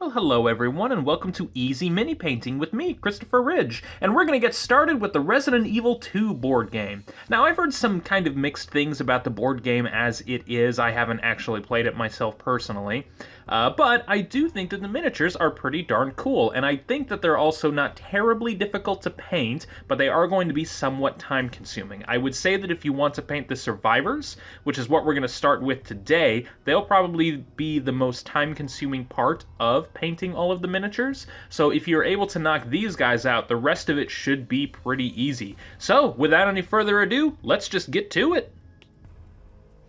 Well, hello everyone, and welcome to Easy Mini Painting with me, Christopher Ridge, and we're going to get started with the Resident Evil 2 board game. Now, I've heard some kind of mixed things about the board game as it is. I haven't actually played it myself personally, but I do think that the miniatures are pretty darn cool, and I think that they're also not terribly difficult to paint, but they are going to be somewhat time-consuming. I would say that if you want to paint the survivors, which is what we're going to start with today, they'll probably be the most time-consuming part of painting all of the miniatures. So if you're able to knock these guys out, the rest of it should be pretty easy. So without any further ado, let's just get to it.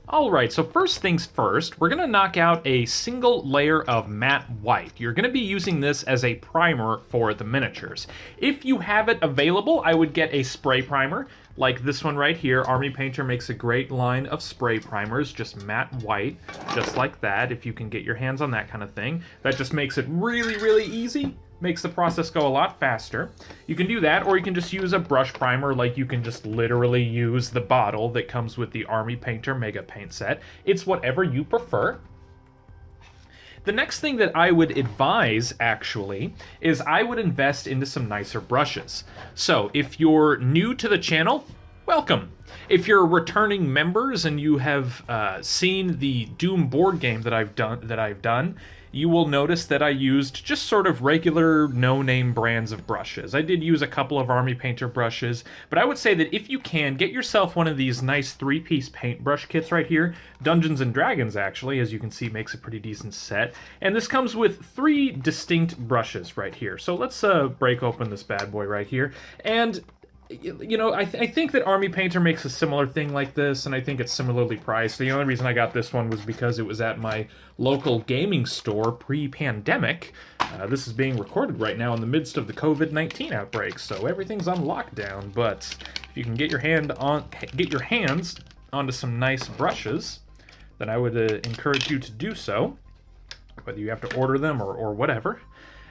Alright, so first things first, we're going to knock out a single layer of matte white. You're going to be using this as a primer for the miniatures. If you have it available, I would get a spray primer, like this one right here. Army Painter makes a great line of spray primers, just matte white, just like that, if you can get your hands on that kind of thing. That just makes it really easy. Makes the process go a lot faster. You can do that, or you can just use a brush primer, like you can just literally use the bottle that comes with the Army Painter Mega Paint Set. It's whatever you prefer. The next thing that I would advise, actually, is I would invest into some nicer brushes. So, if you're new to the channel, welcome. If you're returning members and you have seen the Doom board game that I've done, you will notice that I used just sort of regular no-name brands of brushes. I did use a couple of Army Painter brushes, but I would say that if you can, get yourself one of these nice 3-piece paintbrush kits right here. Dungeons & Dragons, actually, as you can see, makes a pretty decent set. And this comes with 3 distinct brushes right here. So let's break open this bad boy right here. And you know, I think that Army Painter makes a similar thing like this, and I think it's similarly priced. The only reason I got this one was because it was at my local gaming store pre-pandemic. This is being recorded right now in the midst of the COVID-19 outbreak, so everything's on lockdown. But if you can get your hands onto some nice brushes, then I would encourage you to do so, whether you have to order them or whatever.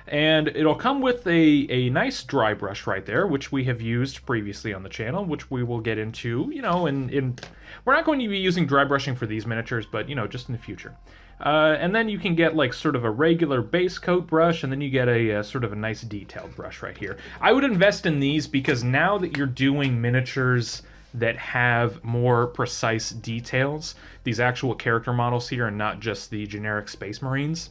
And it'll come with a nice dry brush right there, which we have used previously on the channel, which we will get into, you know, we're not going to be using dry brushing for these miniatures, but, you know, just in the future. And then you can get, like, sort of a regular base coat brush, and then you get a sort of a nice detailed brush right here. I would invest in these because now that you're doing miniatures that have more precise details, these actual character models here and not just the generic Space Marines,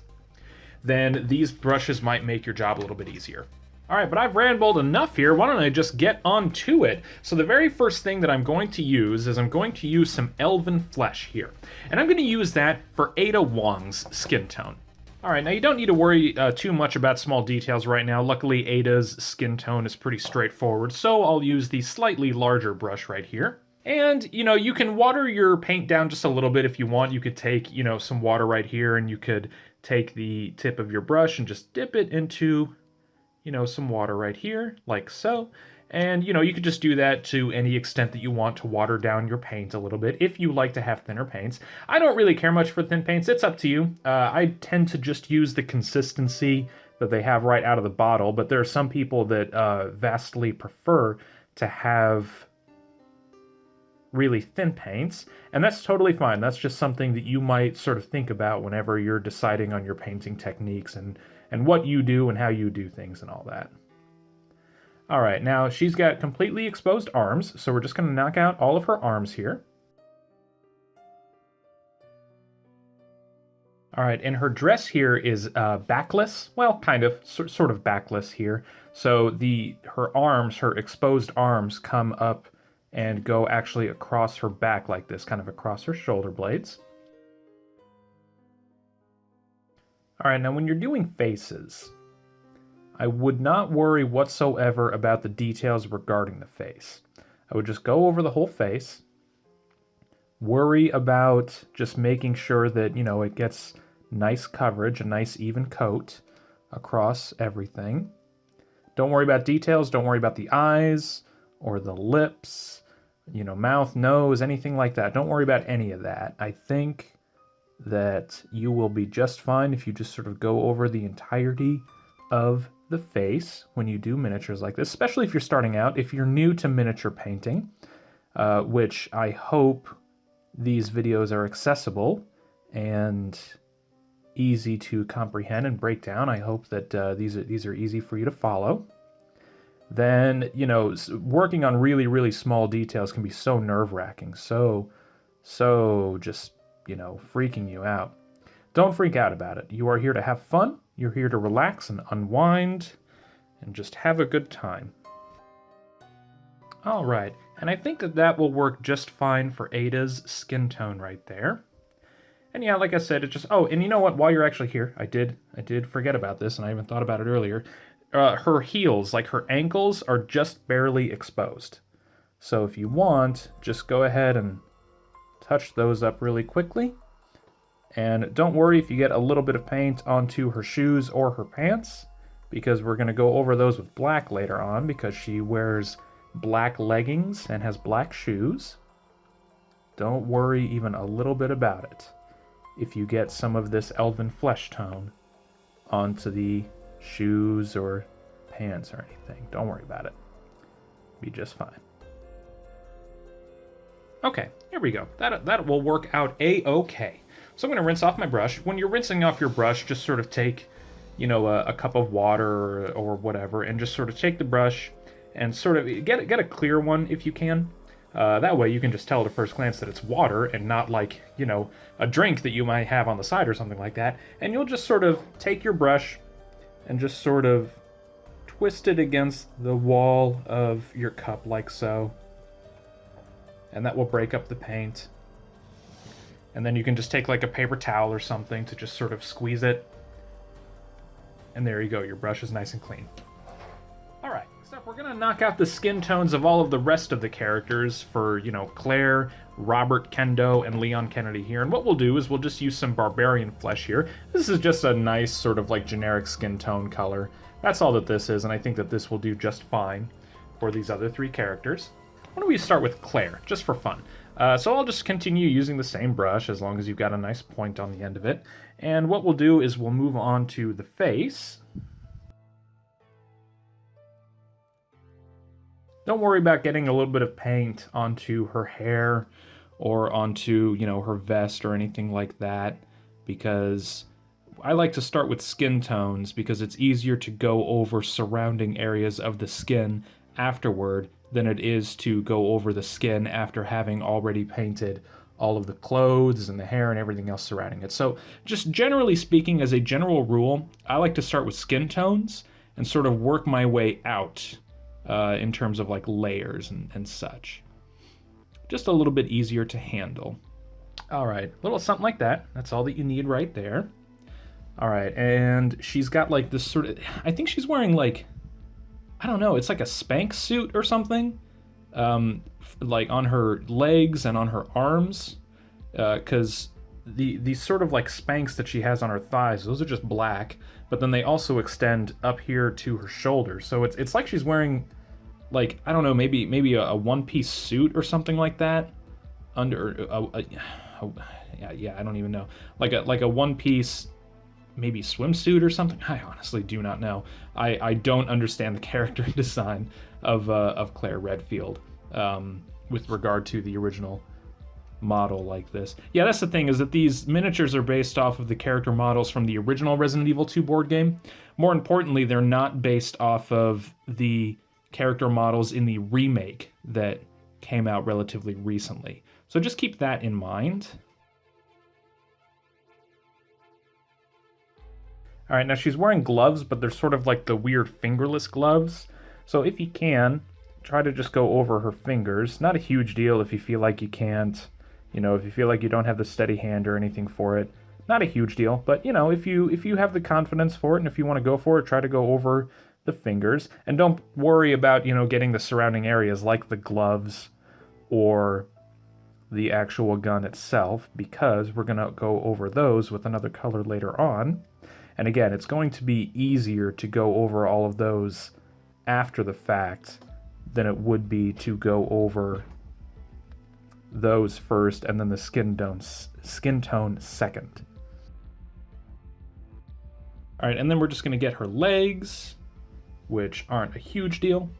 then these brushes might make your job a little bit easier. Alright, but I've rambled enough here. Why don't I just get on to it? So the very first thing that I'm going to use is I'm going to use some Elven Flesh here. And I'm going to use that for Ada Wong's skin tone. Alright, now you don't need to worry too much about small details right now. Luckily, Ada's skin tone is pretty straightforward, so I'll use the slightly larger brush right here. And, you know, you can water your paint down just a little bit if you want. You could take, you know, some water right here, and you could take the tip of your brush and just dip it into, you know, some water right here, like so. And, you know, you could just do that to any extent that you want to water down your paint a little bit, if you like to have thinner paints. I don't really care much for thin paints. It's up to you. I tend to just use the consistency that they have right out of the bottle, but there are some people that vastly prefer to have really thin paints, and that's totally fine. That's just something that you might sort of think about whenever you're deciding on your painting techniques and what you do and how you do things and all that. Alright, now she's got completely exposed arms, so we're just going to knock out all of her arms here. Alright, and her dress here is backless. Well, kind of, sort of backless here. So her exposed arms come up and go actually across her back like this, kind of across her shoulder blades. Alright, now when you're doing faces, I would not worry whatsoever about the details regarding the face. I would just go over the whole face, worry about just making sure that, you know, it gets nice coverage, a nice even coat across everything. Don't worry about details, don't worry about the eyes or the lips, you know, mouth, nose, anything like that. Don't worry about any of that. I think that you will be just fine if you just sort of go over the entirety of the face when you do miniatures like this, especially if you're starting out. If you're new to miniature painting, which I hope these videos are accessible and easy to comprehend and break down. I hope that these are easy for you to follow. Then, you know, working on really, really small details can be so nerve-wracking, so just, you know, freaking you out. Don't freak out about it. You are here to have fun. You're here to relax and unwind and just have a good time. All right, and I think that will work just fine for Ada's skin tone right there. And yeah, like I said, it just... Oh, and you know what? While you're actually here, I did forget about this, and I even thought about it earlier. Her heels, like her ankles, are just barely exposed. So if you want, just go ahead and touch those up really quickly. And don't worry if you get a little bit of paint onto her shoes or her pants, because we're going to go over those with black later on, because she wears black leggings and has black shoes. Don't worry even a little bit about it if you get some of this Elven Flesh tone onto the shoes or pants or anything. Don't worry about it. Be just fine. Okay, here we go. That will work out a-okay. So I'm going to rinse off my brush. When you're rinsing off your brush, just sort of take, you know, a cup of water or whatever, and just sort of take the brush and sort of get a clear one if you can. That way you can just tell at a first glance that it's water and not like, you know, a drink that you might have on the side or something like that. And you'll just sort of take your brush and just sort of twist it against the wall of your cup like so. And that will break up the paint. And then you can just take like a paper towel or something to just sort of squeeze it. And there you go, your brush is nice and clean. Alright, next up we're going to knock out the skin tones of all of the rest of the characters for, you know, Clair, Robert, Kendo, and Leon Kennedy here. And what we'll do is we'll just use some Barbarian Flesh here. This is just a nice sort of like generic skin tone color. That's all that this is, and I think that this will do just fine for these other three characters. Why don't we start with Clair, just for fun? So I'll just continue using the same brush as long as you've got a nice point on the end of it. And what we'll do is we'll move on to the face. Don't worry about getting a little bit of paint onto her hair or onto, you know, her vest or anything like that, because I like to start with skin tones because it's easier to go over surrounding areas of the skin afterward than it is to go over the skin after having already painted all of the clothes and the hair and everything else surrounding it. So just generally speaking, as a general rule, I like to start with skin tones and sort of work my way out in terms of like layers and such. Just a little bit easier to handle. All right, a little something like that. That's all that you need right there. All right, and she's got like this sort of, I think she's wearing like, I don't know, it's like a Spanx suit or something, like on her legs and on her arms, because these sort of like Spanx that she has on her thighs, those are just black, but then they also extend up here to her shoulders. So it's like she's wearing, like, I don't know, maybe a one-piece suit or something like that under, yeah, I don't even know, like a one-piece, maybe swimsuit or something. I honestly do not know. I don't understand the character design of Clair Redfield with regard to the original model like this. Yeah, that's the thing, is that these miniatures are based off of the character models from the original Resident Evil 2 board game. More importantly, they're not based off of the character models in the remake that came out relatively recently. So just keep that in mind. All right, now she's wearing gloves, but they're sort of like the weird fingerless gloves. So if you can, try to just go over her fingers. Not a huge deal if you feel like you can't, you know, if you feel like you don't have the steady hand or anything for it. Not a huge deal, but you know, if you have the confidence for it and if you want to go for it, try to go over the fingers. And don't worry about, you know, getting the surrounding areas like the gloves or the actual gun itself, because we're going to go over those with another color later on. And again, it's going to be easier to go over all of those after the fact than it would be to go over those first and then the skin tone second. All right, and then we're just going to get her legs, which aren't a huge deal.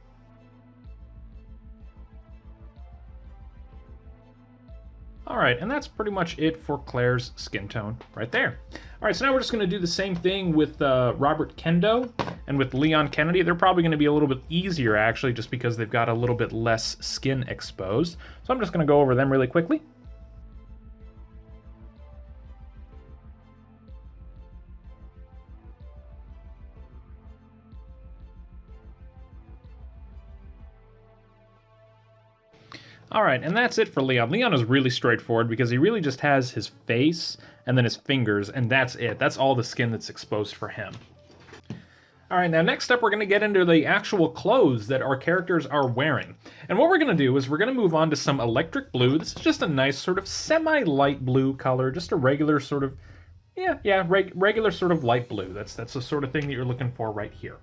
All right, and that's pretty much it for Claire's skin tone right there. All right, so now we're just going to do the same thing with Robert Kendo and with Leon Kennedy. They're probably going to be a little bit easier, actually, just because they've got a little bit less skin exposed. So I'm just going to go over them really quickly. All right, and that's it for Leon. Leon is really straightforward because he really just has his face and then his fingers, and that's it. That's all the skin that's exposed for him. All right, now next up we're going to get into the actual clothes that our characters are wearing. And what we're going to do is we're going to move on to some electric blue. This is just a nice sort of semi-light blue color, just a regular sort of, regular sort of light blue. That's the sort of thing that you're looking for right here.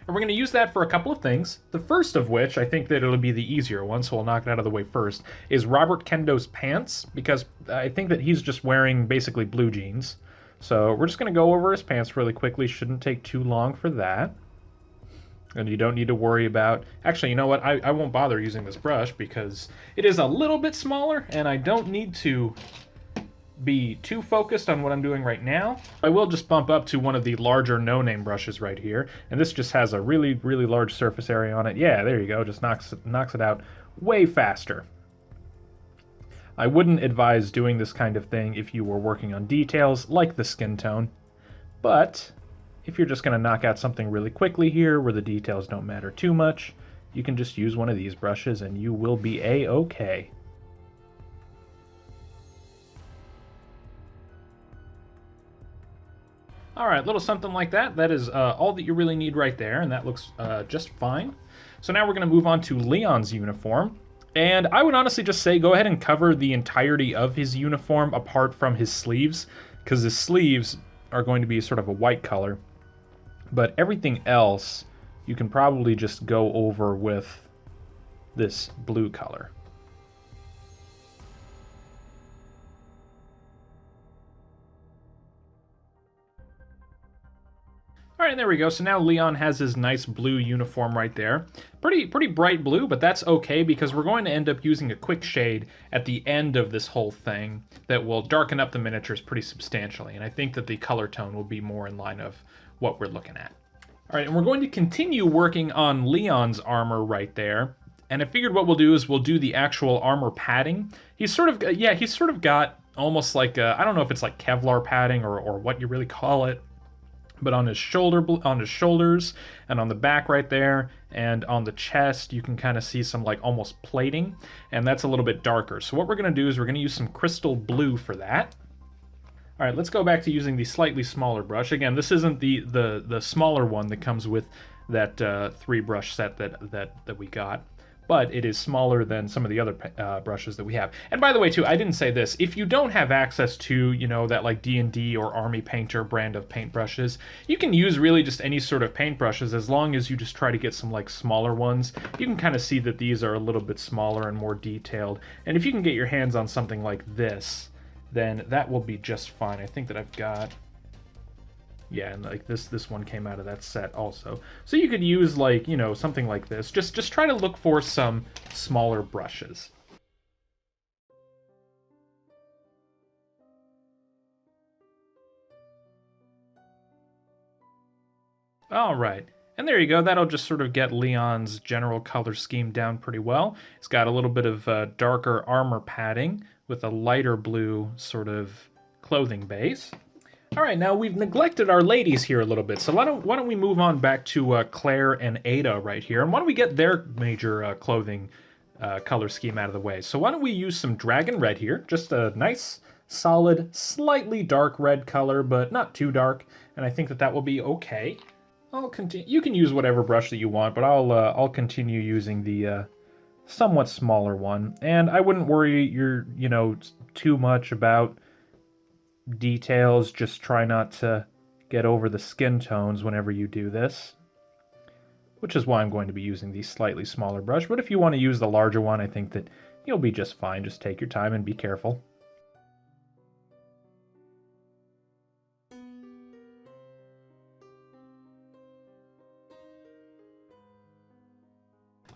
And we're going to use that for a couple of things. The first of which, I think that it'll be the easier one, so we'll knock it out of the way first, is Robert Kendo's pants, because I think that he's just wearing basically blue jeans. So we're just going to go over his pants really quickly. Shouldn't take too long for that. And you don't need to worry about... Actually, you know what? I won't bother using this brush because it is a little bit smaller, and I don't need to be too focused on what I'm doing right now. I will just bump up to one of the larger no-name brushes right here, and this just has a really, really large surface area on it. Yeah, there you go, just knocks it out way faster. I wouldn't advise doing this kind of thing if you were working on details like the skin tone, but if you're just going to knock out something really quickly here where the details don't matter too much, you can just use one of these brushes and you will be a-okay. All right, little something like that. That is all that you really need right there, and that looks just fine. So now we're going to move on to Leon's uniform. And I would honestly just say go ahead and cover the entirety of his uniform apart from his sleeves, because his sleeves are going to be sort of a white color. But everything else, you can probably just go over with this blue color. All right, there we go. So now Leon has his nice blue uniform right there. Pretty bright blue, but that's okay because we're going to end up using a Quickshade at the end of this whole thing that will darken up the miniatures pretty substantially. And I think that the color tone will be more in line of what we're looking at. All right, and we're going to continue working on Leon's armor right there. And I figured what we'll do is we'll do the actual armor padding. He's sort of got almost like, I don't know if it's like Kevlar padding or what you really call it. But on his shoulders and on the back right there and on the chest, you can kind of see some like almost plating, and that's a little bit darker. So what we're going to do is we're going to use some crystal blue for that. All right, let's go back to using the slightly smaller brush. Again, this isn't the smaller one that comes with that 3-brush set that we got, but it is smaller than some of the other brushes that we have. And by the way, too, I didn't say this. If you don't have access to, you know, that like D&D or Army Painter brand of paintbrushes, you can use really just any sort of paintbrushes as long as you just try to get some like smaller ones. You can kind of see that these are a little bit smaller and more detailed. And if you can get your hands on something like this, then that will be just fine. I think that I've got... Yeah, and like this one came out of that set also. So you could use like, you know, something like this. Just try to look for some smaller brushes. All right. And there you go. That'll just sort of get Leon's general color scheme down pretty well. It's got a little bit of darker armor padding with a lighter blue sort of clothing base. All right, now we've neglected our ladies here a little bit, so why don't we move on back to Claire and Ada right here, and why don't we get their major clothing color scheme out of the way. So why don't we use some Dragon Red here, just a nice, solid, slightly dark red color, but not too dark, and I think that will be okay. I'll continue. You can use whatever brush that you want, but I'll continue using the somewhat smaller one, and I wouldn't worry too much about details. Just try not to get over the skin tones whenever you do this, which is why I'm going to be using the slightly smaller brush. But if you want to use the larger one, I think that you'll be just fine. Just take your time and be careful.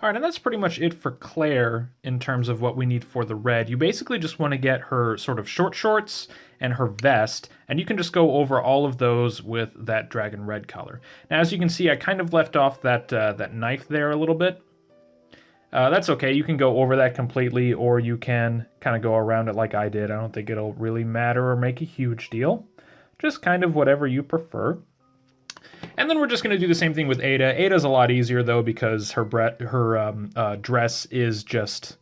All All right, and that's pretty much it for Claire in terms of what we need for the red. You basically just want to get her sort of short shorts and her vest, and you can just go over all of those with that dragon red color. Now, as you can see, I kind of left off that knife there a little bit. That's okay, you can go over that completely, or you can kind of go around it like I did. I don't think it'll really matter or make a huge deal. Just kind of whatever you prefer. And then we're just going to do the same thing with Ada. Ada's a lot easier, though, because her dress is just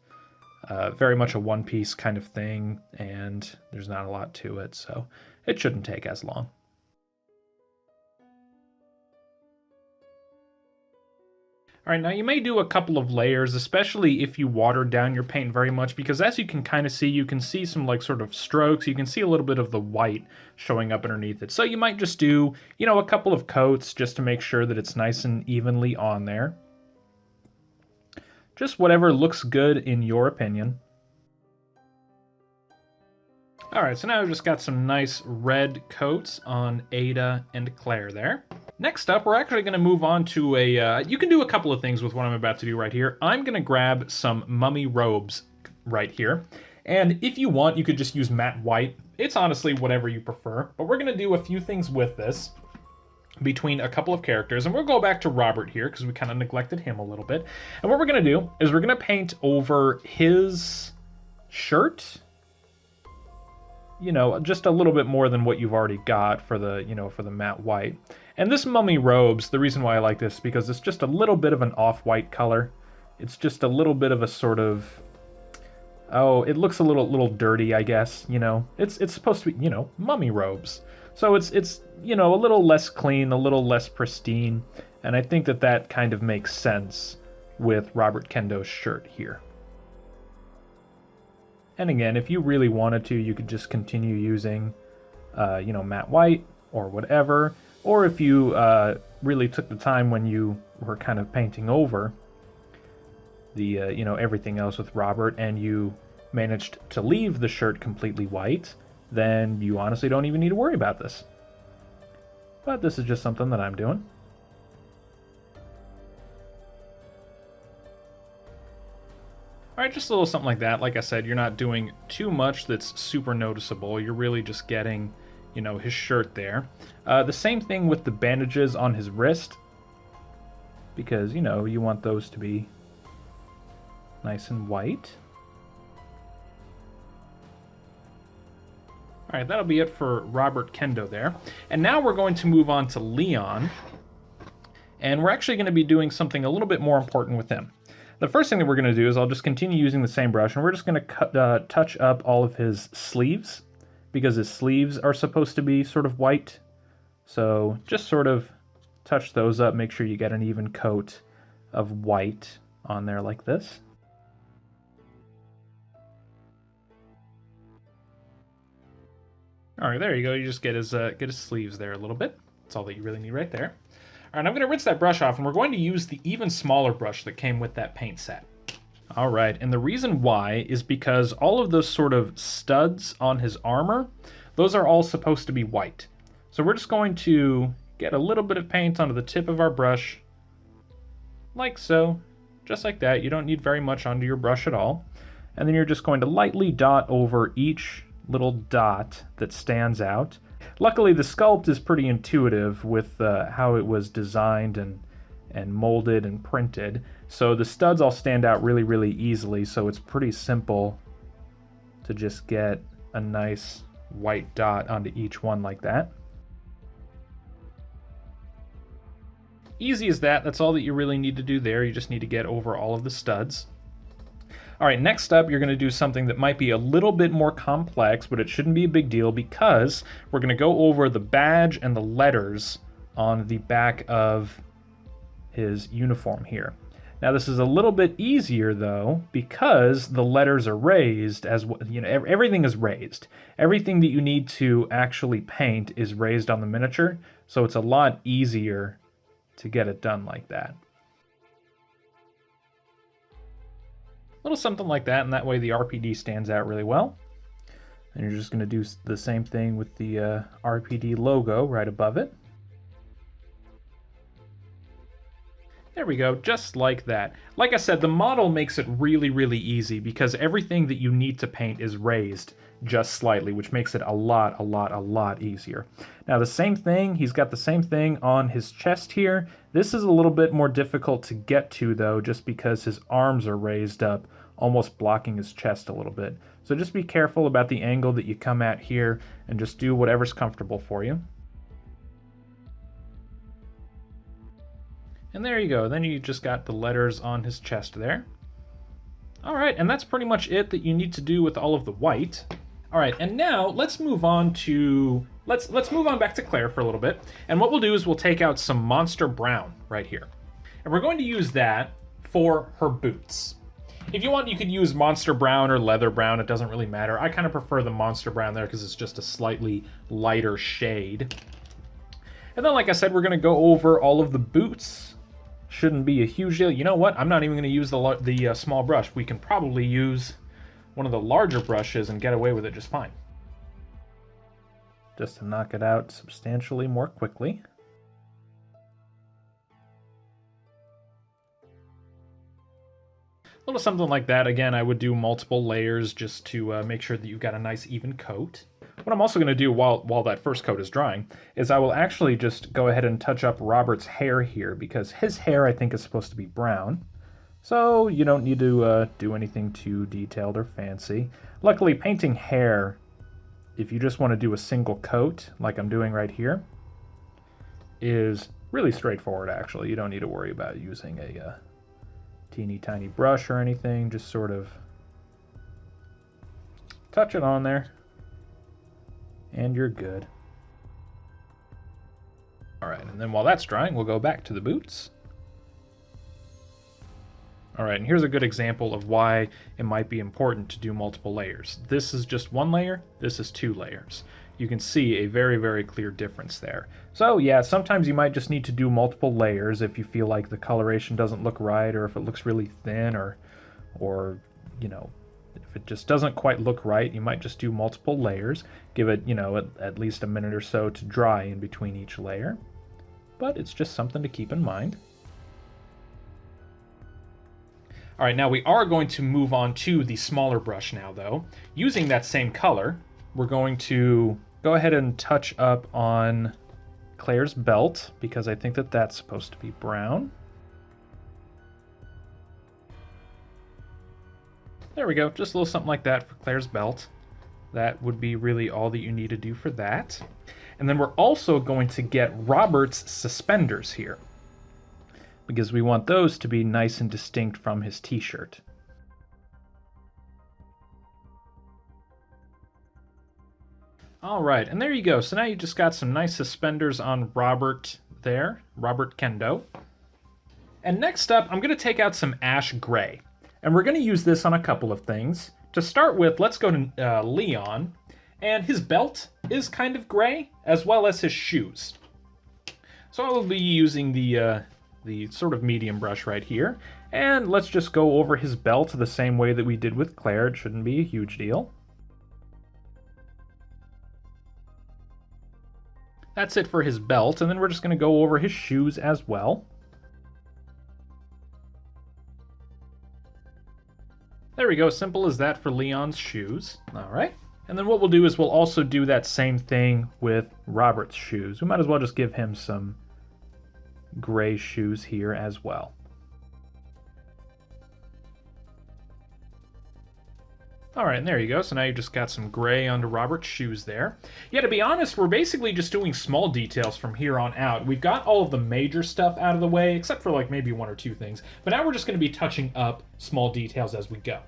very much a one-piece kind of thing, and there's not a lot to it, so it shouldn't take as long. All right, now you may do a couple of layers, especially if you water down your paint very much, because as you can kind of see, you can see some like sort of strokes. You can see a little bit of the white showing up underneath it. So you might just do, a couple of coats just to make sure that it's nice and evenly on there. Just whatever looks good in your opinion. All right, so now we've just got some nice red coats on Ada and Claire there. Next up, we're actually going to move on to you can do a couple of things with what I'm about to do right here. I'm going to grab some mummy robes right here. And if you want, you could just use matte white. It's honestly whatever you prefer. But we're going to do a few things with this between a couple of characters. And we'll go back to Robert here because we kind of neglected him a little bit. And what we're going to do is we're going to paint over his shirt, just a little bit more than what you've already got for the, for the matte white. And this mummy robes, the reason why I like this is because it's just a little bit of an off-white color. It's just a little bit of a sort of, it looks a little dirty, I guess, It's supposed to be, mummy robes. So it's a little less clean, a little less pristine, and I think that kind of makes sense with Robert Kendo's shirt here. And again, if you really wanted to, you could just continue using, matte white or whatever. Or if you really took the time when you were kind of painting over the, everything else with Robert, and you managed to leave the shirt completely white, then you honestly don't even need to worry about this. But this is just something that I'm doing. All right, just a little something like that. Like I said, you're not doing too much that's super noticeable. You're really just getting, his shirt there. The same thing with the bandages on his wrist, because, you want those to be nice and white. All right, that'll be it for Robert Kendo there. And now we're going to move on to Leon, and we're actually going to be doing something a little bit more important with him. The first thing that we're going to do is I'll just continue using the same brush, and we're just going to touch up all of his sleeves, because his sleeves are supposed to be sort of white. So just sort of touch those up, make sure you get an even coat of white on there like this. All right, there you go. You just get his sleeves there a little bit. That's all that you really need right there. All right, I'm going to rinse that brush off, and we're going to use the even smaller brush that came with that paint set. All right, and the reason why is because all of those sort of studs on his armor, those are all supposed to be white. So we're just going to get a little bit of paint onto the tip of our brush, like so, just like that. You don't need very much onto your brush at all. And then you're just going to lightly dot over each little dot that stands out. Luckily, the sculpt is pretty intuitive with how it was designed and molded and printed. So the studs all stand out really, really easily, so it's pretty simple to just get a nice white dot onto each one like that. Easy as that. That's all that you really need to do there. You just need to get over all of the studs. All right, next up, you're going to do something that might be a little bit more complex, but it shouldn't be a big deal because we're going to go over the badge and the letters on the back of his uniform here. Now, this is a little bit easier, though, because the letters are raised as, everything is raised. Everything that you need to actually paint is raised on the miniature, so it's a lot easier to get it done like that. Little something like that, and that way the RPD stands out really well. And you're just going to do the same thing with the RPD logo right above it. There we go, just like that. Like I said, the model makes it really, really easy because everything that you need to paint is raised just slightly, which makes it a lot easier. Now the same thing, he's got the same thing on his chest here. This is a little bit more difficult to get to though, just because his arms are raised up, almost blocking his chest a little bit. So just be careful about the angle that you come at here and just do whatever's comfortable for you. And there you go, then you just got the letters on his chest there. Alright, and that's pretty much it that you need to do with all of the white. Alright, and now let's move on to... Let's move on back to Clair for a little bit. And what we'll do is we'll take out some Monster Brown right here. And we're going to use that for her boots. If you want, you could use Monster Brown or Leather Brown, it doesn't really matter. I kind of prefer the Monster Brown there because it's just a slightly lighter shade. And then, like I said, we're going to go over all of the boots. Shouldn't be a huge deal. You know what? I'm not even going to use the small brush. We can probably use one of the larger brushes and get away with it just fine. Just to knock it out substantially more quickly. A little something like that. Again, I would do multiple layers just to make sure that you've got a nice even coat. What I'm also going to do while that first coat is drying is I will actually just go ahead and touch up Robert's hair here because his hair I think is supposed to be brown. So you don't need to do anything too detailed or fancy. Luckily, painting hair, if you just want to do a single coat like I'm doing right here, is really straightforward actually. You don't need to worry about using a teeny tiny brush or anything. Just sort of touch it on there. And you're good. Alright, and then while that's drying, we'll go back to the boots. Alright, and here's a good example of why it might be important to do multiple layers. This is just one layer, this is 2 layers. You can see a very clear difference there. So yeah, sometimes you might just need to do multiple layers if you feel like the coloration doesn't look right, or if it looks really thin, or you know, if it just doesn't quite look right, you might just do multiple layers. Give it, you know, at least a minute or so to dry in between each layer. But it's just something to keep in mind. Alright, now we are going to move on to the smaller brush now, though. Using that same color, we're going to go ahead and touch up on Claire's belt, because I think that that's supposed to be brown. There we go, just a little something like that for Claire's belt. That would be really all that you need to do for that. And then we're also going to get Robert's suspenders here, because we want those to be nice and distinct from his t-shirt. Alright, and there you go. So now you just got some nice suspenders on Robert there, Robert Kendo. And next up, I'm going to take out some ash gray. And we're going to use this on a couple of things. To start with, let's go to Leon. And his belt is kind of gray, as well as his shoes. So I will be using the sort of medium brush right here. And let's just go over his belt the same way that we did with Clair. It shouldn't be a huge deal. That's it for his belt, and then we're just going to go over his shoes as well. There we go, simple as that for Leon's shoes. Alright, and then what we'll do is we'll also do that same thing with Robert's shoes. We might as well just give him some gray shoes here as well. Alright, and there you go. So now you just got some gray onto Robert's shoes there. Yeah, to be honest, we're basically just doing small details from here on out. We've got all of the major stuff out of the way, except for like maybe 1 or 2 things. But now we're just going to be touching up small details as we go.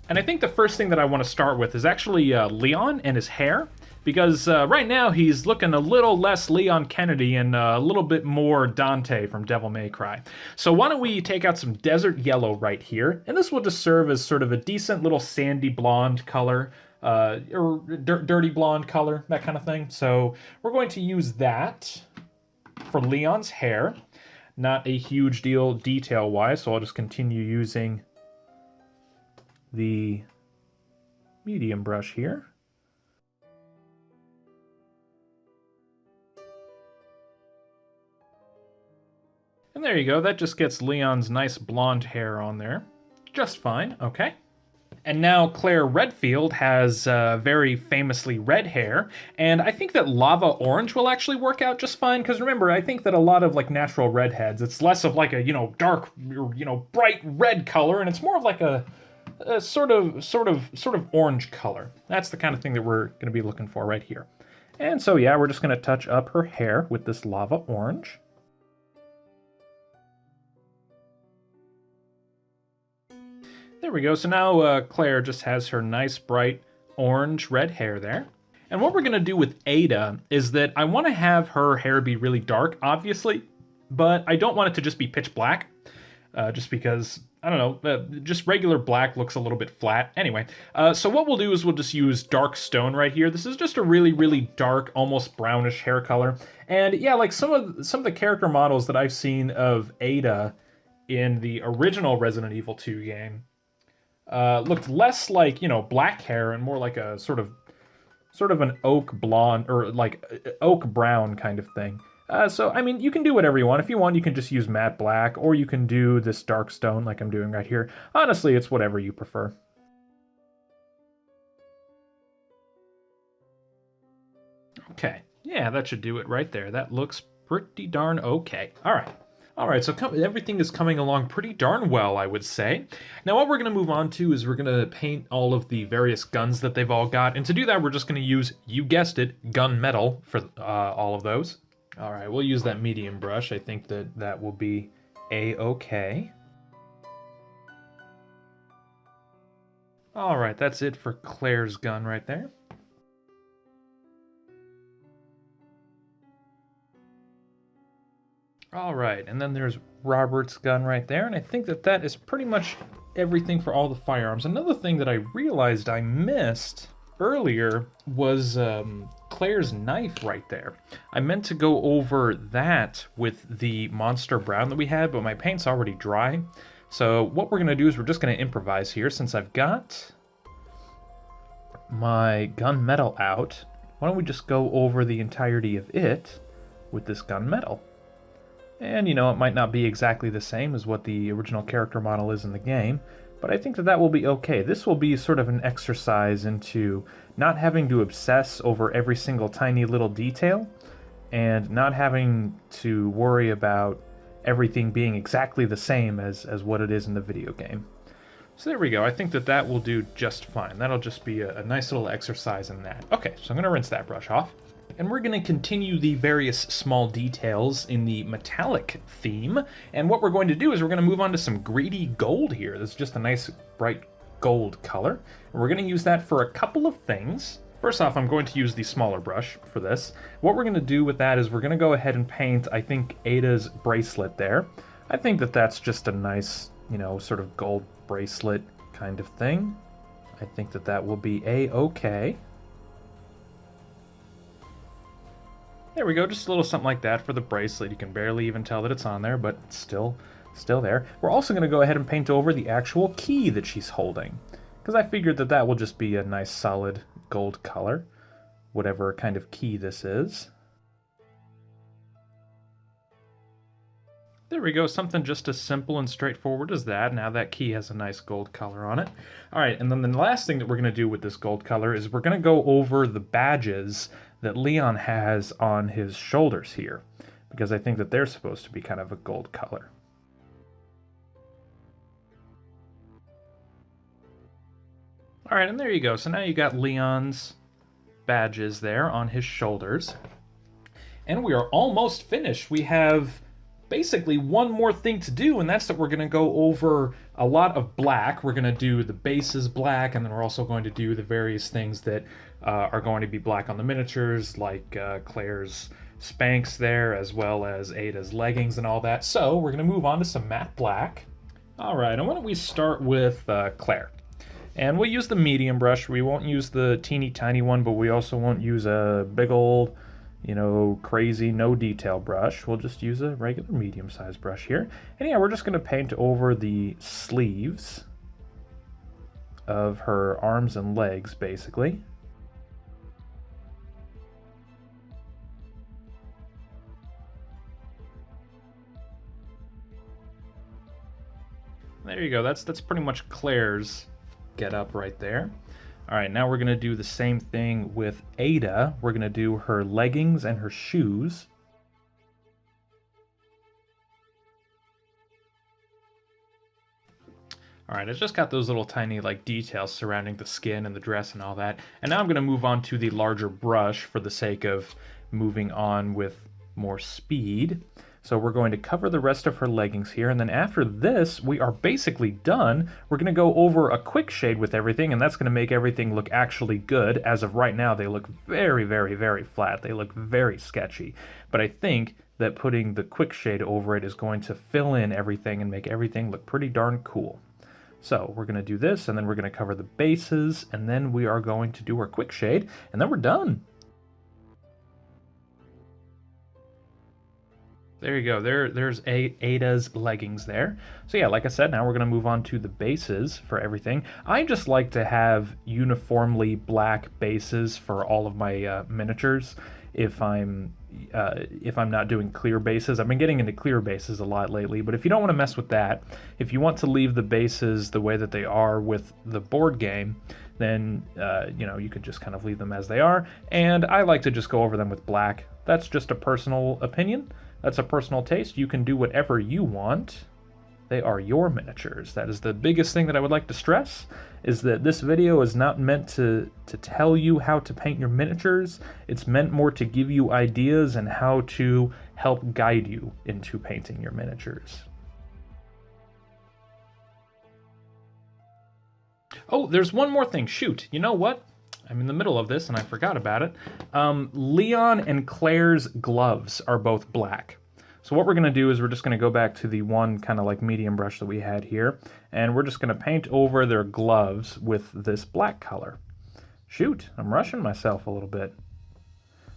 And I think the first thing that I want to start with is actually Leon and his hair. Because right now he's looking a little less Leon Kennedy and a little bit more Dante from Devil May Cry. So why don't we take out some desert yellow right here, and this will just serve as sort of a decent little sandy blonde color, or dirty blonde color, that kind of thing. So we're going to use that for Leon's hair. Not a huge deal detail-wise, so I'll just continue using the medium brush here. And there you go, that just gets Leon's nice blonde hair on there. Just fine, okay. And now Clair Redfield has very famously red hair, and I think that lava orange will actually work out just fine, because remember, I think that a lot of like natural redheads, it's less of like a, dark, bright red color, and it's more of like a sort of orange color. That's the kind of thing that we're going to be looking for right here. And so yeah, we're just going to touch up her hair with this lava orange. There we go. So now Clair just has her nice bright orange red hair there. And what we're going to do with Ada is that I want to have her hair be really dark, obviously, but I don't want it to just be pitch black, just because, I don't know, just regular black looks a little bit flat. Anyway, so what we'll do is we'll just use dark stone right here. This is just a really, really dark, almost brownish hair color. And yeah, like some of the character models that I've seen of Ada in the original Resident Evil 2 game looked less like, black hair and more like a sort of an oak blonde or like oak brown kind of thing. So, I mean, you can do whatever you want. If you want, you can just use matte black, or you can do this dark stone like I'm doing right here. Honestly, it's whatever you prefer. Okay, yeah, that should do it right there. That looks pretty darn okay. All right, so everything is coming along pretty darn well, I would say. Now what we're going to move on to is we're going to paint all of the various guns that they've all got. And to do that, we're just going to use, you guessed it, gunmetal for all of those. All right, we'll use that medium brush. I think that will be A-okay. All right, that's it for Claire's gun right there. All right, and then there's Robert's gun right there, and I think that is pretty much everything for all the firearms. Another thing that I realized I missed earlier was Claire's knife right there. I meant to go over that with the Monster Brown that we had, but my paint's already dry. So what we're going to do is we're just going to improvise here. Since I've got my gunmetal out, why don't we just go over the entirety of it with this gunmetal? And, it might not be exactly the same as what the original character model is in the game, but I think that will be okay. This will be sort of an exercise into not having to obsess over every single tiny little detail, and not having to worry about everything being exactly the same as what it is in the video game. So there we go. I think that will do just fine. That'll just be a nice little exercise in that. Okay, so I'm going to rinse that brush off. And we're going to continue the various small details in the metallic theme. And what we're going to do is we're going to move on to some greedy gold here. This is just a nice bright gold color. And we're going to use that for a couple of things. First off, I'm going to use the smaller brush for this. What we're going to do with that is we're going to go ahead and paint, I think, Ada's bracelet there. I think that's just a nice, sort of gold bracelet kind of thing. I think that will be A-okay. There we go, just a little something like that for the bracelet. You can barely even tell that it's on there, but it's still there. We're also going to go ahead and paint over the actual key that she's holding, because I figured that will just be a nice solid gold color, whatever kind of key this is. There we go, something just as simple and straightforward as that. Now that key has a nice gold color on it. All right, and then the last thing that we're going to do with this gold color is we're going to go over the badges that Leon has on his shoulders here, because I think that they're supposed to be kind of a gold color. All right, and there you go. So now you got Leon's badges there on his shoulders. And we are almost finished. We have basically one more thing to do, and that's that we're going to go over a lot of black. We're going to do the bases black, and then we're also going to do the various things that are going to be black on the miniatures, like Claire's Spanx there, as well as Ada's leggings and all that. So we're going to move on to some matte black. All right, and why don't we start with Clair? And we'll use the medium brush. We won't use the teeny tiny one, but we also won't use a big old, crazy no detail brush. We'll just use a regular medium-sized brush here. And yeah, we're just going to paint over the sleeves of her arms and legs, basically. There you go. That's pretty much Claire's get up right there. All right, now we're going to do the same thing with Ada. We're going to do her leggings and her shoes. All right, I just got those little tiny like details surrounding the skin and the dress and all that. And now I'm going to move on to the larger brush for the sake of moving on with more speed. So we're going to cover the rest of her leggings here, and then after this, we are basically done. We're going to go over a quick shade with everything, and that's going to make everything look actually good. As of right now, they look very, very, very flat. They look very sketchy. But I think that putting the quick shade over it is going to fill in everything and make everything look pretty darn cool. So we're going to do this, and then we're going to cover the bases, and then we are going to do our quick shade, and then we're done. There you go. There's Ada's leggings there. So yeah, like I said, now we're going to move on to the bases for everything. I just like to have uniformly black bases for all of my miniatures if I'm not doing clear bases. I've been getting into clear bases a lot lately, but if you don't want to mess with that, if you want to leave the bases the way that they are with the board game, then you could just kind of leave them as they are. And I like to just go over them with black. That's just a personal opinion. That's a personal taste. You can do whatever you want. They are your miniatures. That is the biggest thing that I would like to stress, is that this video is not meant to tell you how to paint your miniatures. It's meant more to give you ideas and how to help guide you into painting your miniatures. Oh, there's one more thing. Shoot, you know what? I'm in the middle of this and I forgot about it. Leon and Claire's gloves are both black. So what we're going to do is we're just going to go back to the one kind of like medium brush that we had here, and we're just going to paint over their gloves with this black color. Shoot, I'm rushing myself a little bit.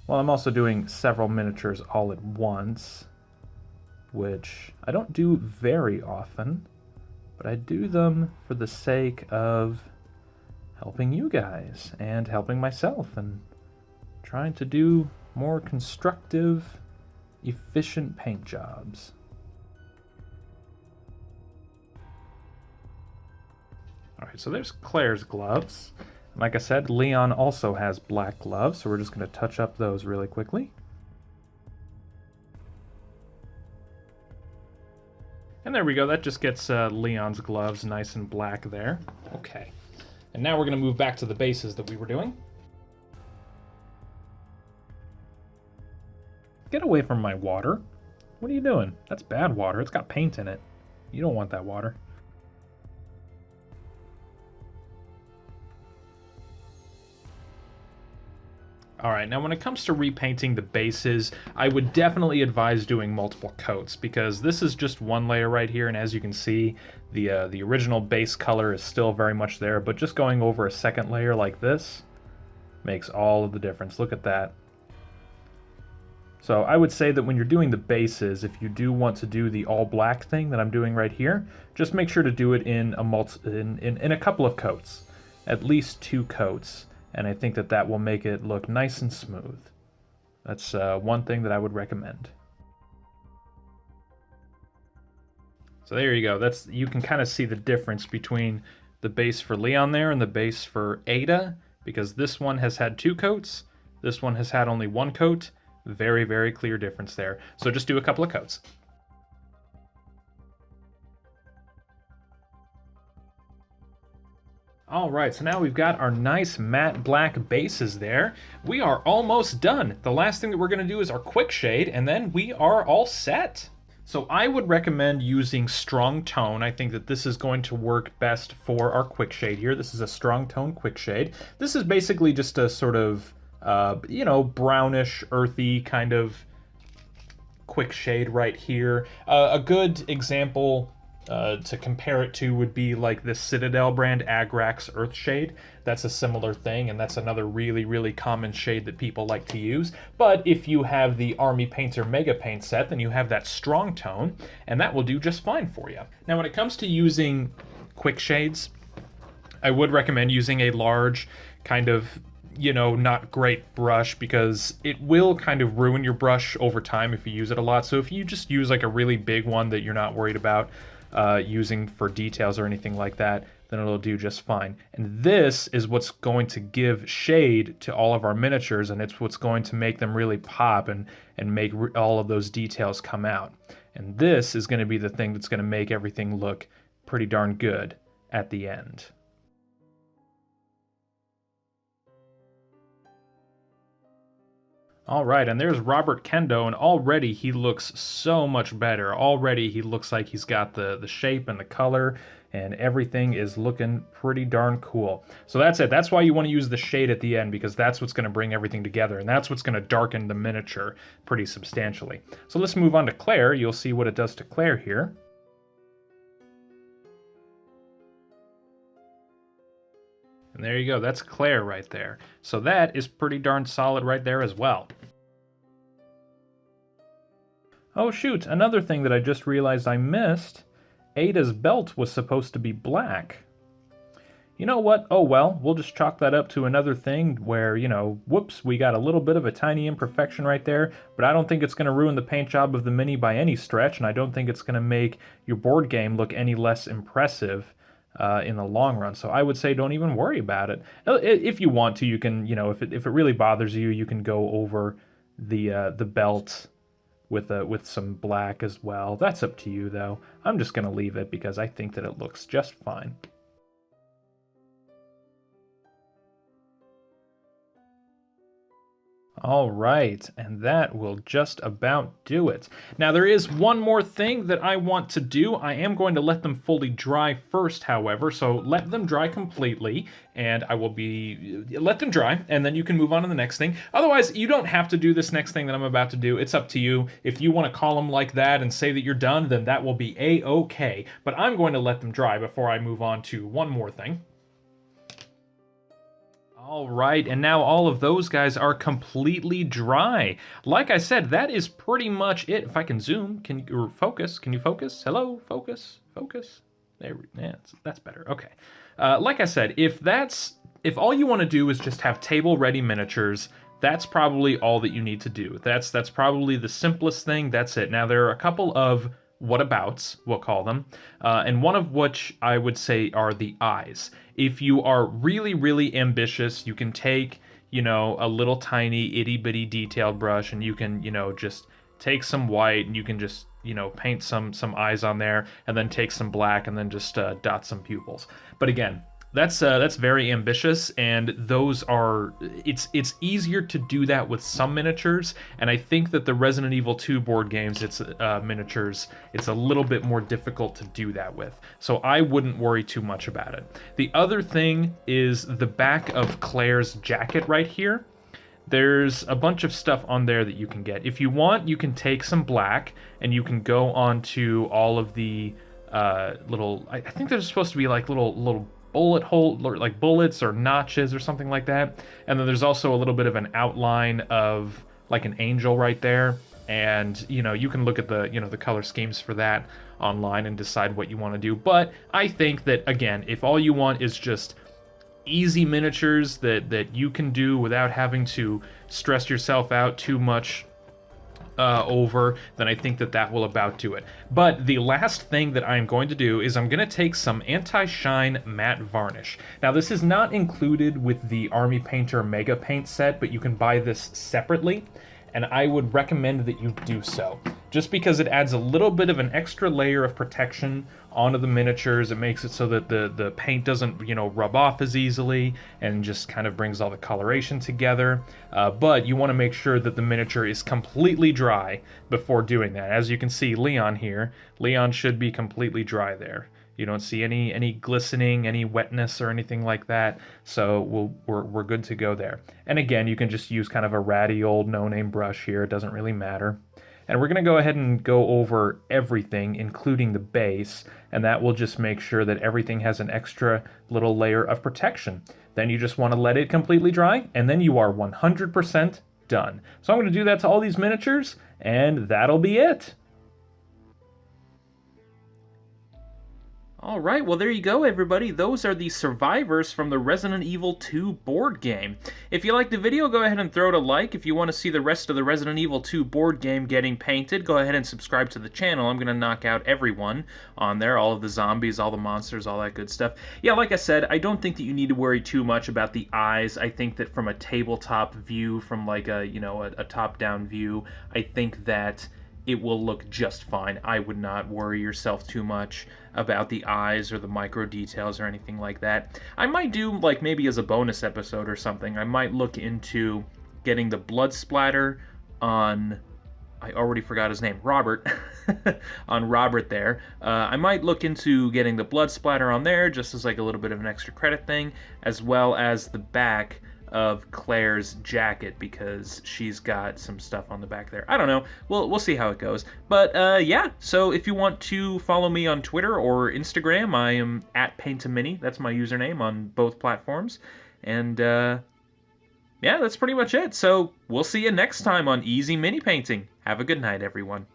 Well, I'm also doing several miniatures all at once, which I don't do very often, but I do them for the sake of helping you guys and helping myself and trying to do more constructive, efficient paint jobs. All right, so there's Claire's gloves. Like I said, Leon also has black gloves, so we're just going to touch up those really quickly. And there we go, that just gets Leon's gloves nice and black there. Okay. And now we're going to move back to the bases that we were doing. Get away from my water. What are you doing? That's bad water. It's got paint in it. You don't want that water. All right, now when it comes to repainting the bases, I would definitely advise doing multiple coats, because this is just one layer right here, and as you can see, the original base color is still very much there, but just going over a second layer like this makes all of the difference. Look at that. So I would say that when you're doing the bases, if you do want to do the all black thing that I'm doing right here, just make sure to do it in a couple of coats, at least 2 coats. And I think that will make it look nice and smooth. That's one thing that I would recommend. So there you go. You can kind of see the difference between the base for Leon there and the base for Ada, because this one has had 2 coats, this one has had only 1 coat. Very, very clear difference there. So just do a couple of coats. All right, so now we've got our nice matte black bases there. We are almost done. The last thing that we're going to do is our quick shade, and then we are all set. So I would recommend using strong tone. I think that this is going to work best for our quick shade here. This is a strong tone quick shade. This is basically just a sort of, brownish, earthy kind of quick shade right here. A good example to compare it to would be like the Citadel brand Agrax Earth Shade. That's a similar thing, and that's another really, really common shade that people like to use. But if you have the Army Painter Mega Paint set, then you have that strong tone, and that will do just fine for you. Now, when it comes to using quick shades, I would recommend using a large kind of, not great brush, because it will kind of ruin your brush over time if you use it a lot. So if you just use like a really big one that you're not worried about, using for details or anything like that, then it'll do just fine. And this is what's going to give shade to all of our miniatures, and it's what's going to make them really pop and make all of those details come out. And this is going to be the thing that's going to make everything look pretty darn good at the end. All right, and there's Robert Kendo, and already he looks so much better. Already he looks like he's got the shape and the color, and everything is looking pretty darn cool. So that's it. That's why you want to use the shade at the end, because that's what's going to bring everything together, and that's what's going to darken the miniature pretty substantially. So let's move on to Clair. You'll see what it does to Clair here. And there you go. That's Clair right there. So that is pretty darn solid right there as well. Oh shoot, another thing that I just realized I missed. Ada's belt was supposed to be black. You know what? Oh well, we'll just chalk that up to another thing where, you know, whoops, we got a little bit of a tiny imperfection right there, but I don't think it's going to ruin the paint job of the Mini by any stretch, and I don't think it's going to make your board game look any less impressive in the long run. So I would say don't even worry about it. If you want to, you can, you know, if it really bothers you, you can go over the belt with some black as well. That's up to you though. I'm just gonna leave it because I think that it looks just fine. All right, and that will just about do it. Now there is one more thing that I want to do. I am going to let them fully dry first, however, so let them dry completely, and I will let them dry, and then you can move on to the next thing. Otherwise, you don't have to do this next thing that I'm about to do. It's up to you. If you want to call them like that and say that you're done, then that will be a-okay. But I'm going to let them dry before I move on to one more thing. All right, and now all of those guys are completely dry. Like I said, that is pretty much it. If I can zoom, or focus? Can you focus? Hello, focus, focus. There, yeah, that's better. Okay. Like I said, if all you want to do is just have table-ready miniatures, that's probably all that you need to do. That's probably the simplest thing. That's it. Now there are a couple of whatabouts, we'll call them, and one of which I would say are the eyes. If you are really, really ambitious, you can take, you know, a little tiny itty-bitty detailed brush, and you can, you know, just take some white, and you can just, you know, paint some eyes on there, and then take some black, and then just dot some pupils. But again, that's very ambitious, and those are, it's easier to do that with some miniatures, and I think that the Resident Evil 2 board games, it's miniatures, it's a little bit more difficult to do that with. So I wouldn't worry too much about it. The other thing is the back of Claire's jacket right here. There's a bunch of stuff on there that you can get. If you want, you can take some black, and you can go onto all of the little, I think there's supposed to be like little bullet hole, like bullets or notches or something like that. And then there's also a little bit of an outline of like an angel right there. And, you know, you can look at the, you know, the color schemes for that online and decide what you want to do. But I think that, again, if all you want is just easy miniatures that you can do without having to stress yourself out too much over, then I think that will about do it. But the last thing that I'm going to do is I'm going to take some anti-shine matte varnish. Now this is not included with the Army Painter Mega Paint set, but you can buy this separately, and I would recommend that you do so. Just because it adds a little bit of an extra layer of protection onto the miniatures. It makes it so that the paint doesn't, you know, rub off as easily, and just kind of brings all the coloration together. But you want to make sure that the miniature is completely dry before doing that. As you can see, Leon here, Leon should be completely dry there. You don't see any glistening, any wetness or anything like that, so we're good to go there. And again, you can just use kind of a ratty old no-name brush here. It doesn't really matter. And we're going to go ahead and go over everything, including the base, and that will just make sure that everything has an extra little layer of protection. Then you just want to let it completely dry, and then you are 100% done. So I'm going to do that to all these miniatures, and that'll be it. All right, well, there you go, everybody. Those are the survivors from the Resident Evil 2 board game. If you liked the video, go ahead and throw it a like. If you want to see the rest of the Resident Evil 2 board game getting painted, go ahead and subscribe to the channel. I'm going to knock out everyone on there, all of the zombies, all the monsters, all that good stuff. Yeah, like I said, I don't think that you need to worry too much about the eyes. I think that from a tabletop view, from like a top-down view, I think that it will look just fine. I would not worry yourself too much about the eyes or the micro details or anything like that. I might do, like, maybe as a bonus episode or something, I might look into getting the blood splatter on, I already forgot his name, Robert, on Robert there. I might look into getting the blood splatter on there just as like a little bit of an extra credit thing, as well as the back of Claire's jacket, because she's got some stuff on the back there. I don't know. We'll see how it goes. But yeah, so if you want to follow me on Twitter or Instagram, I am at Paintamini. That's my username on both platforms. And yeah, that's pretty much it. So we'll see you next time on Easy Mini Painting. Have a good night, everyone.